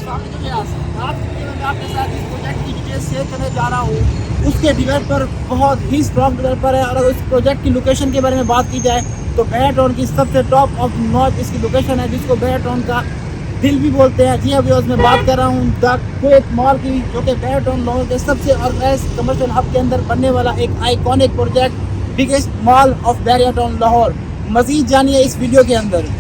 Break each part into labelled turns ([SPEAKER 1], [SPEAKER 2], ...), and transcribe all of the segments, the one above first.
[SPEAKER 1] आज की वीडियो में आपके साथ इस प्रोजेक्ट की डिटेल शेयर करने जा रहा हूँ। उसके डेवलपर बहुत ही स्ट्रॉन्ग डेवलपर है और अगर उस प्रोजेक्ट की लोकेशन के बारे में बात की जाए तो बैराटोन की सबसे टॉप ऑफ नॉर्थ इसकी लोकेशन है, जिसको बैराटोन का दिल भी बोलते हैं। जी अभी मैं बात कर रहा हूँ द कुवैत मॉल की, जो कि बैराटोन लाहौर के सबसे ऑर्गेनाइज कमर्शियल हब के अंदर बनने वाला एक iconic project, biggest mall of Bahria Town Lahore. मजीद जानिए इस वीडियो के अंदर।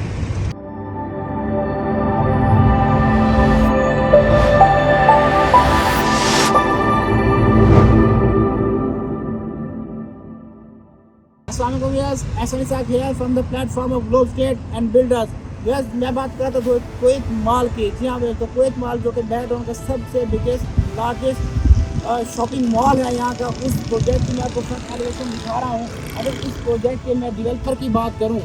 [SPEAKER 1] From the platform of globe state and builders. मैं बात कर रहा था कुवैत मॉल की। जी हाँ, तो कुवैत मॉल जो कि बैराटोन का सबसे बिगेस्ट लार्जेस्ट शॉपिंग मॉल है यहाँ का, उस प्रोजेक्ट की मैं आपको फ्रंट एलिवेशन दिखा रहा हूँ। अगर इस प्रोजेक्ट के मैं डेवलपर की बात करूँ,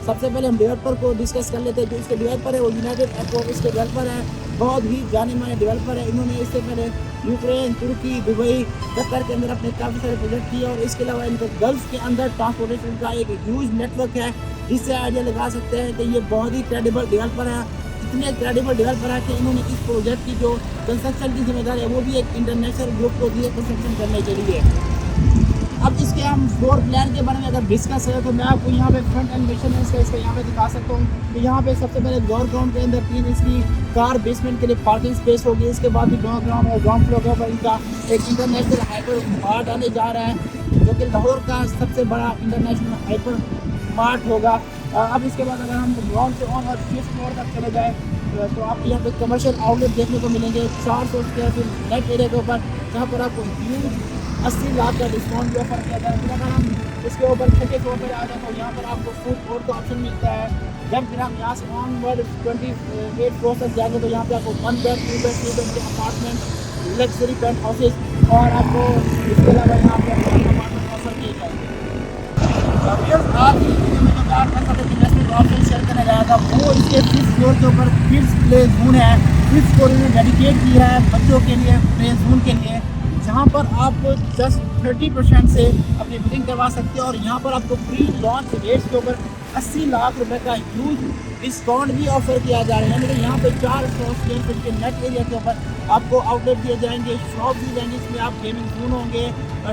[SPEAKER 1] सबसे पहले हम डेवलपर को डिस्कस कर लेते हैं। जो इसके डेवलपर है वो यूनाइटेड एयरपोर्ट इसके डेवलपर है, बहुत ही जाने माने डेवलपर है। इन्होंने इससे पहले यूक्रेन, तुर्की, दुबई, कतर के अंदर अपने काफ़ी सारे प्रोजेक्ट किए और इसके अलावा इनके गल्फ के अंदर ट्रांसपोर्टेशन का एक ह्यूज नेटवर्क है, जिससे आइडिया लगा सकते हैं कि ये बहुत ही क्रेडिबल डेवलपर है। इतने क्रेडिबल डेवलपर है कि इन्होंने इस प्रोजेक्ट की जो कंस्ट्रक्शन की जिम्मेदारी है वो भी एक इंटरनेशनल ग्रुप को दिए कंस्ट्रक्शन करने के लिए। अब इसके हम फ्लोर प्लान के बारे में अगर डिस्कस है तो मैं आपको यहाँ पे फ्रंट एनिमेशन है इसका यहाँ पे दिखा सकता हूँ। तो यहाँ पे सबसे पहले लोअर ग्राउंड के अंदर 3 इसकी कार बेसमेंट के लिए पार्किंग स्पेस होगी। इसके बाद भी लोअर ग्राउंड और ग्राउंड फ्लोर पर इनका एक इंटरनेशनल हाइपर मार्ट आने जा रहा है, जो कि लाहौर का सबसे बड़ा इंटरनेशनल हाइपर मार्ट होगा। अब इसके बाद अगर हम ग्राउंड से ऑन और 5th फ्लोर तक चले जाए तो आपको यहाँ पे कमर्शियल आउटलेट देखने को मिलेंगे 400 स्क्वायर फीट नेट एरिया के ऊपर, जहाँ पर आपको ह्यूज 80 लाख का डिस्काउंट भी ऑफर किया जाए। फिर अगर हम इसके ऊपर छठे फ्लोर पर आ जाए तो यहाँ पर आपको फूड कोर्ट का ऑप्शन मिलता है। जब फिर हम यहाँ से ऑनवर्ड 28 फ्लोर तक जाएंगे तो यहाँ पे आपको 1 बेड, 2 बेड, 3 बेड के अपार्टमेंट, लग्जरी पेंट हाउसेज और आपको इसके अलावा यहाँ पे अपार्टमेंट ऑफर किए जाएंगे। आज की वीडियो में जो मैं आपके साथ इन्वेस्टमेंट ऑप्शन शेयर करने गया था वो इसके 5th फ्लोर के ऊपर किड्स प्ले जोन है। 5th फ्लोर इन्होंने डेडिकेट किया है बच्चों के लिए, प्ले जोन के लिए, जहाँ पर आप जस्ट 30% से अपनी बिलिंग करवा सकते हैं और यहाँ पर आपको प्री लॉन्च रेट्स के ऊपर 80 लाख रुपए का ह्यूज डिस्काउंट भी ऑफर किया जा रहा है। यानी कि यहाँ पे 400 स्क्वायर फीट के नेट एरिया के ऊपर आपको आउटलेट दिए जाएंगे, शॉप दी जाएंगी, इसमें आप गेमिंग जोन होंगे,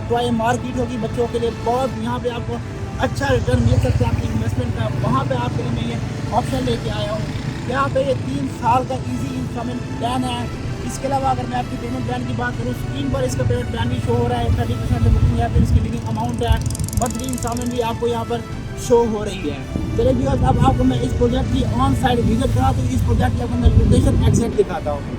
[SPEAKER 1] टॉय मार्केट होगी बच्चों के लिए। बहुत यहाँ पे आपको अच्छा रिटर्न मिल सकता है आपकी इन्वेस्टमेंट का। वहाँ पे आपके लिए मैं ये ऑप्शन लेके आया हूँ। यहाँ पे ये 3 साल का ईजी इंस्टॉलमेंट प्लान है। इसके अलावा अगर मैं आपकी पेमेंट प्लान की बात करूँ, स्क्रीन पर इसका पेमेंट प्लान भी शो हो रहा है। 30% से बुकिंग या फिर इसकी लिविंग अमाउंट है, मंथली इंस्टॉलमेंट भी आपको यहाँ पर शो हो रही है। चलिए व्यूअर्स, अब आपको मैं इस प्रोजेक्ट की ऑन साइड विजिट करा तो इस प्रोजेक्ट की आपको मैं लोकेशन एग्जैक्ट दिखाता हूँ।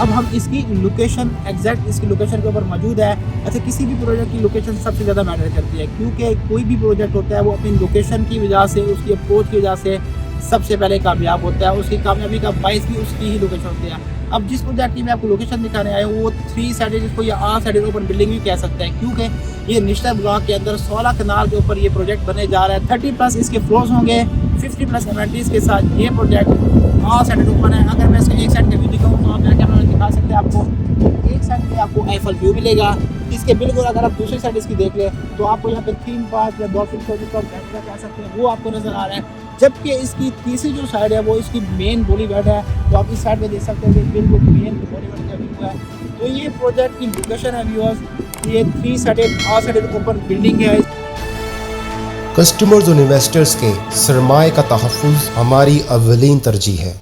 [SPEAKER 1] अब हम इसकी लोकेशन एग्जैक्ट इसकी लोकेशन के ऊपर मौजूद है। अच्छा, किसी भी प्रोजेक्ट की लोकेशन सबसे ज़्यादा मैटर करती है, क्योंकि कोई भी प्रोजेक्ट होता है वो अपनी लोकेशन की वजह से, उसकी अप्रोच की वजह से सबसे पहले कामयाब होता है। उसकी कामयाबी का बाइस भी उसकी ही लोकेशन होती है। अब जिस प्रोजेक्ट की मैं आपको लोकेशन दिखाने आया हूँ वो 3 साइडेड, जिसको ये आर साइडेड ओपन बिल्डिंग भी कह सकते हैं, क्योंकि ये निश्चित ब्लॉक के अंदर 16 कनाल के ऊपर ये प्रोजेक्ट बनने जा रहा है। 30+ इसके फ्लोर्स होंगे, 50+ एमिनिटीज़ के साथ ये प्रोजेक्ट आर साइडेड ओपन है। अगर मैं इसके एक साइड का व्यू दिखाऊँ तो आप मेरा कैमरा दिखा सकते हैं, आपको एक साइड में आपको आईफल व्यू मिलेगा। इसके बिल्कुल अगर आप दूसरी साइड इसकी देख लें तो आपको यहाँ पे 3 पार्क या डॉल्फिन शो जिसको आप कह सकते हैं वो आपको नज़र आ रहा है। जबकि इसकी तीसरी जो साइड है वो इसकी मेन बॉलीवुड है, तो आप इस साइड में देख सकते हैं कि बिल्कुल मेन बॉलीवुड का व्यू है। तो ये प्रोजेक्ट की लोकेशन है व्यूअर्स, ये 3 sided or sided open building है।
[SPEAKER 2] कस्टमर्स और इन्वेस्टर्स के सरमाए का तहफ़्फ़ुज़ हमारी अव्वलीन तरजीह है।